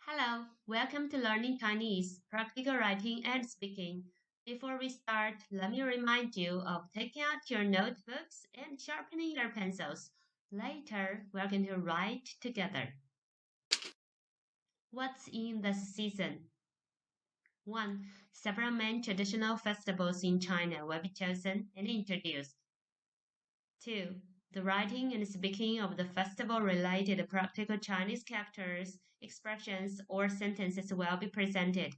Hello, welcome to Learning Chinese, Practical Writing and Speaking. Before we start, let me remind you of taking out your notebooks and sharpening your pencils. Later, we're going to write together. What's in this season? 1. Several main traditional festivals in China will be chosen and introduced. 2. The writing and speaking of the festival-related practical Chinese characters, expressions, or sentences will be presented.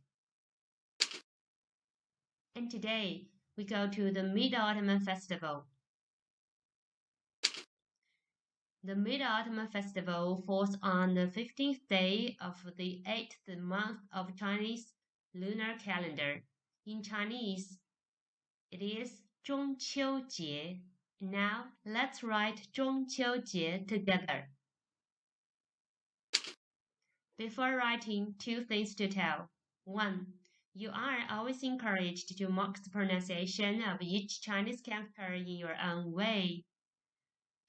And today, we go to the Mid-Autumn Festival. The Mid-Autumn Festival falls on the 15th day of the 8th month of Chinese lunar calendar. In Chinese, it is 中秋节. Now, let's write 中秋节 together. Before writing, two things to tell. 1. You are always encouraged to mark the pronunciation of each Chinese character in your own way.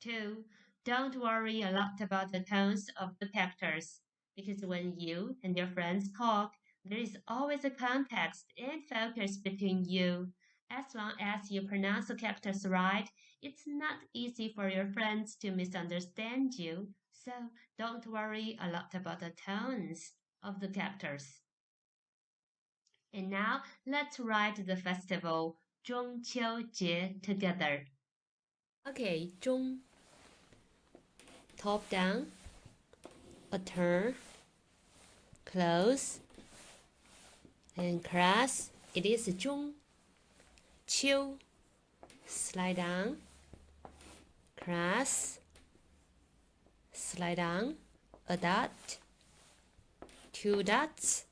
2. Don't worry a lot about the tones of the characters, because when you and your friends talk, there is always a context and focus between you. As long as you pronounce the characters right, it's not easy for your friends to misunderstand you, so don't worry a lot about the tones of the characters. And now let's write the festival 中秋节 together. Okay, 中 top down, a turn, close, and cross. It is 中 秋 slide down, cross, slide down, a dot, two dots,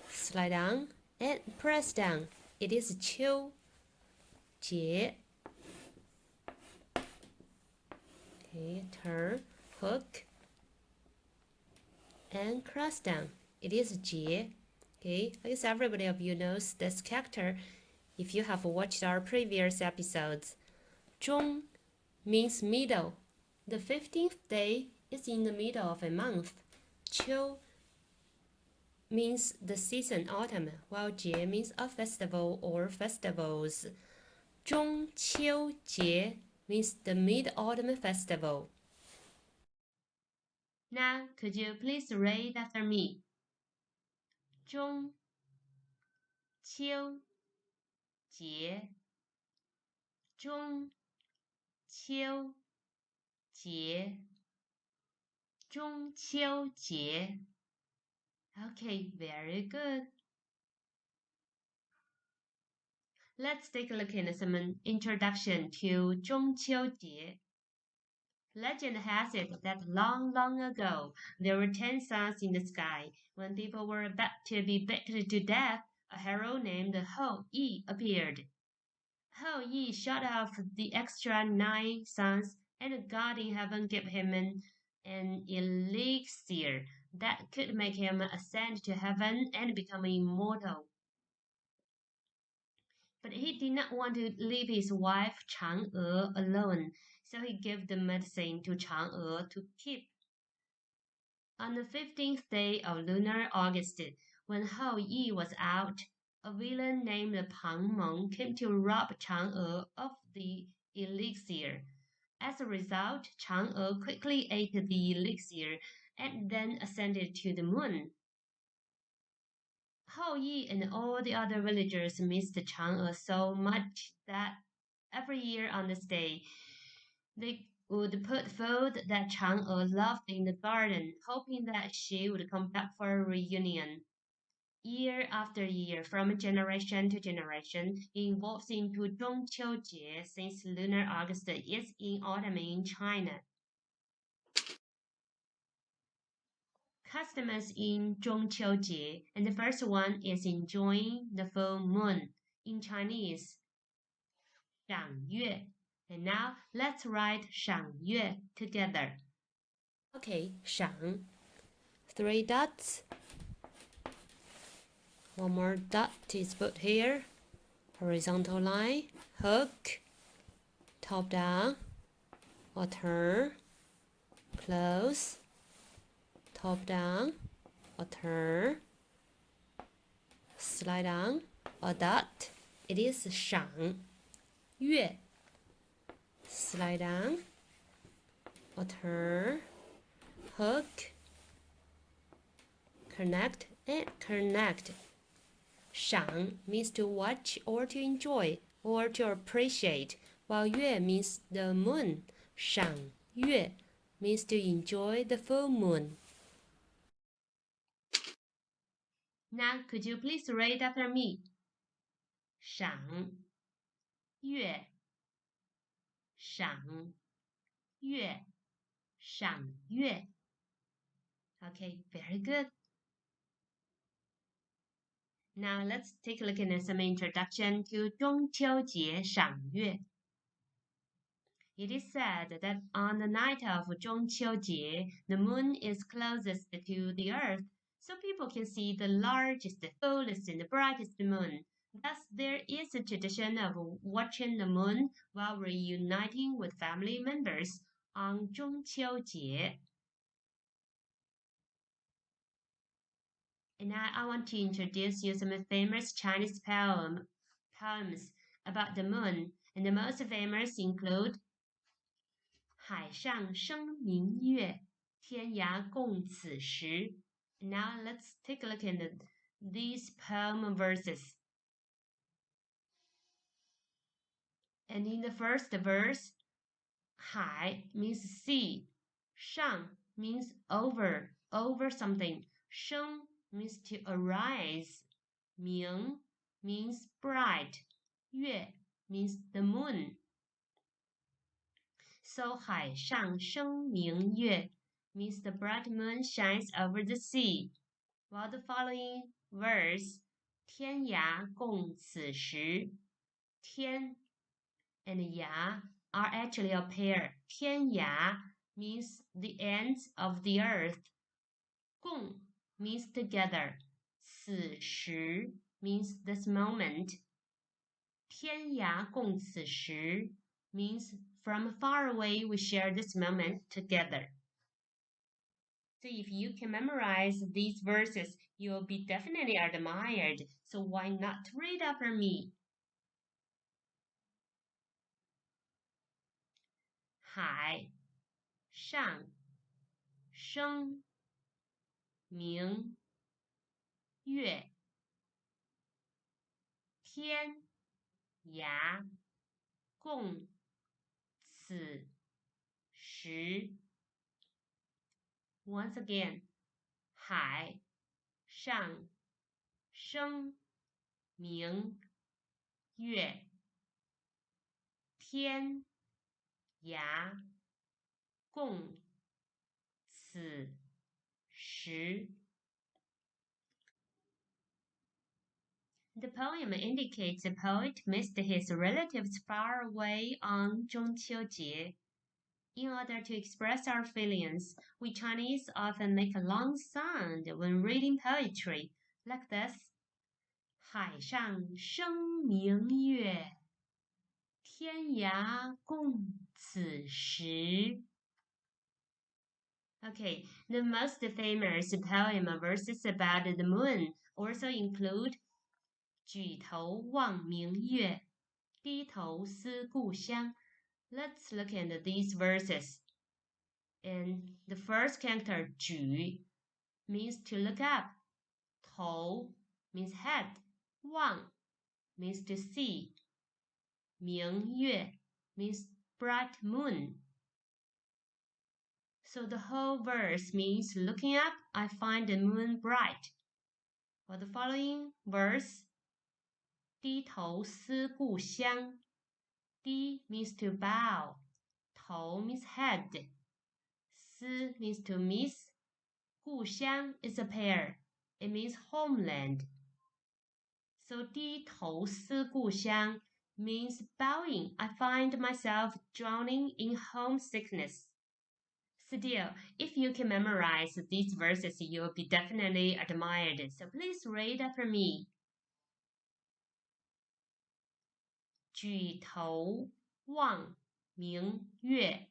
slide down, and press down. It is 秋节. Okay, turn, hook, and cross down. It is 节. Okay, I guess everybody of you knows this character if you have watched our previous episodes. 中 means middle. The 15th day is in the middle of a month. 秋 means the season autumn, while 节 means a festival or festivals. 中秋节 means the Mid-Autumn Festival. Now, could you please read after me? 中秋节中秋节中秋节 Okay, very good. Let's take a look at some introduction to 中秋节. Legend has it that long, long ago, there were 10 suns in the sky. When people were about to be baked to death, a hero named Hou Yi appeared. Hou Yi shot off the extra 9 suns, and God in heaven gave him an elixir that could make him ascend to heaven and become immortal. But he did not want to leave his wife Chang'e alone, so he gave the medicine to Chang'e to keep. On the 15th day of lunar August, when Hou Yi was out, a villain named Pang Meng came to rob Chang'e of the elixir. As a result, Chang'e quickly ate the elixir and then ascended to the moon. Hou Yi and all the other villagers missed Chang'e so much that every year on this day, they would put food that Chang'e loved in the garden, hoping that she would come back for a reunion. Year after year, from generation to generation, it evolves into 中秋节 since lunar August is in autumn in China. Customs in 中秋节, and the first one is enjoying the full moon. In Chinese, 赏月. And now let's write 赏月 together. Okay, 赏. 3 dots. One more dot is put here. Horizontal line, hook, top down, or turn, close, top down, a turn, slide down, a dot. It is 赏月 slide down, a turn, hook, connect, and connect. 赏 means to watch or to enjoy or to appreciate, while 月 means the moon. 赏月 means to enjoy the full moon. Now, could you please read after me? 赏月赏月赏月 Okay, very good. Now let's take a look at some introduction to 中秋节赏月. It is said that on the night of 中秋节, the moon is closest to the earth, so people can see the largest, fullest, and brightest moon. Thus, there is a tradition of watching the moon while reuniting with family members on 中秋节. And now I want to introduce you some famous Chinese poems about the moon, and the most famous include 海上生明月，天涯共此时. Now let's take a look at these poem verses. And in the first verse, 海 means sea, 上 means over something, 生 means to arise, 明 means bright, 月 means the moon. So 海上生明月 means the bright moon shines over the sea, while the following verse 天涯共此时, 天 and 涯 are actually a pair. 天涯 means the ends of the earth. 共 means together. 此时 means this moment. 天涯共此时 means from far away we share this moment together. So if you can memorize these verses, you will be definitely admired. So why not read after me? 海上生明月，天涯共此时. Once again, 海上生明月，天涯共此时. The poem indicates the poet missed his relatives far away on 中秋节. In order to express our feelings, we Chinese often make a long sound when reading poetry, like this. 海上生明月，天涯共此时. Okay, the most famous poem verses about the moon also include 举头望明月，低头思故乡. Let's look at these verses. And the first character, 举 means to look up. 头 means head. 望 means to see. 明月 means bright moon. So the whole verse means looking up, I find the moon bright. For the following verse, 低头思故乡. 低 means to bow. 头 means head. 思 means to miss. 故乡 is a pair. It means homeland. So 低头思故乡 means bowing. I find myself drowning in homesickness. Still, if you can memorize these verses, you will be definitely admired. So please read after me. 举头望明月，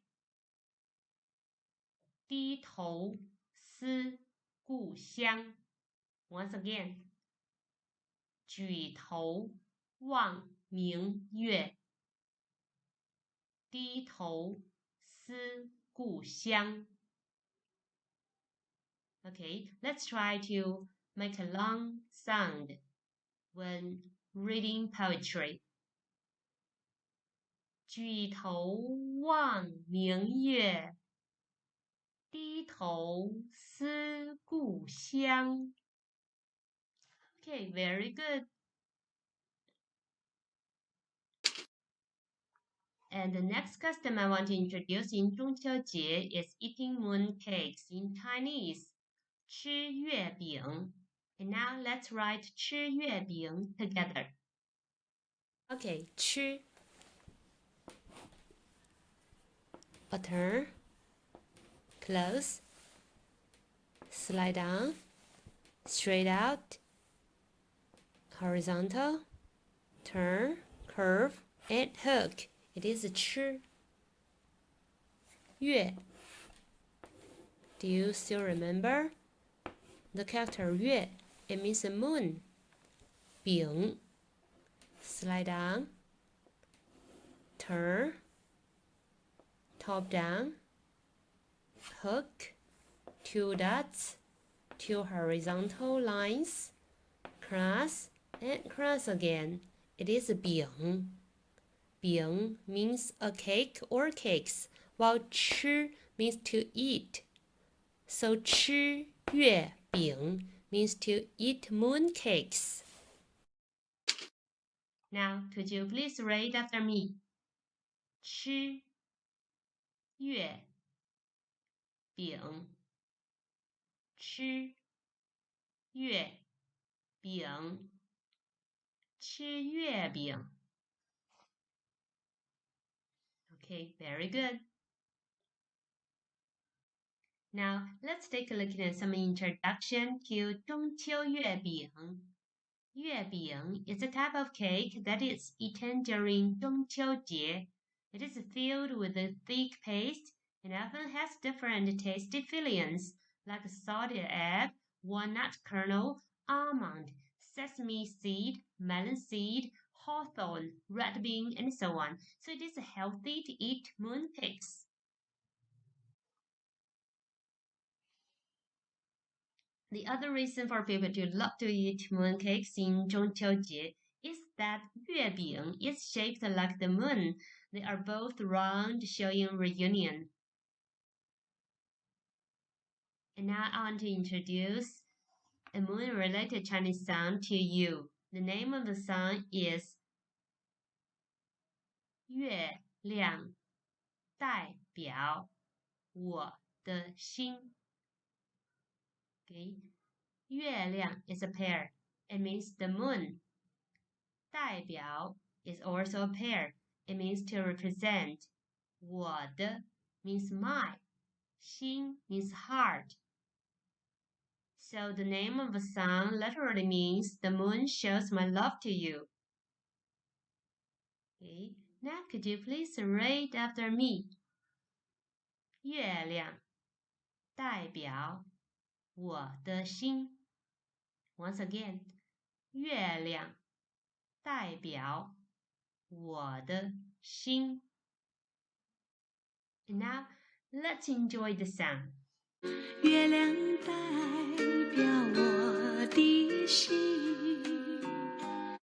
低头思故乡 Once again 举头望明月，低头思故乡。Okay, let's try to make a long sound when reading poetry. 举头望明月，低头思故乡。Okay, very good. And the next custom I want to introduce in 中秋节 is eating moon cakes in Chinese. 吃月饼. And now let's write 吃月饼 together. Okay, 吃. A turn. Close. Slide down. Straight out. Horizontal. Turn. Curve. And hook. It is 吃. 月. Do you still remember? The character 月, it means a moon. 饼. Slide down. Turn. Top down. Hook. 2 dots. 2 horizontal lines. Cross and cross again. It is 饼. 饼 means a cake or cakes, while 吃 means to eat. So 吃月饼 means to eat moon cakes. Now, could you please read after me? 吃月饼，吃月饼，吃月饼。Okay, very good. Now, let's take a look at some introduction to 中秋月饼. 月饼 is a type of cake that is eaten during 中秋节. It is filled with a thick paste and often has different tasty fillings like salted egg, walnut kernel, almond, sesame seed, melon seed, hawthorn, red bean, and so on. So it is healthy to eat moon cakes. The other reason for people to love to eat mooncakes in 中秋节 is that 月饼 is shaped like the moon. They are both round, showing reunion. And now I want to introduce a moon-related Chinese song to you. The name of the song is 月亮代表我的心. Okay, 月亮 is a pair. It means the moon. 代表 is also a pair. It means to represent. 我的 means my. 心 means heart. So the name of the song literally means the moon shows my love to you. Okay, now could you please read after me? 月亮代表我的心. Once again, 月亮代表我的心. And now let's enjoy the song. 月亮代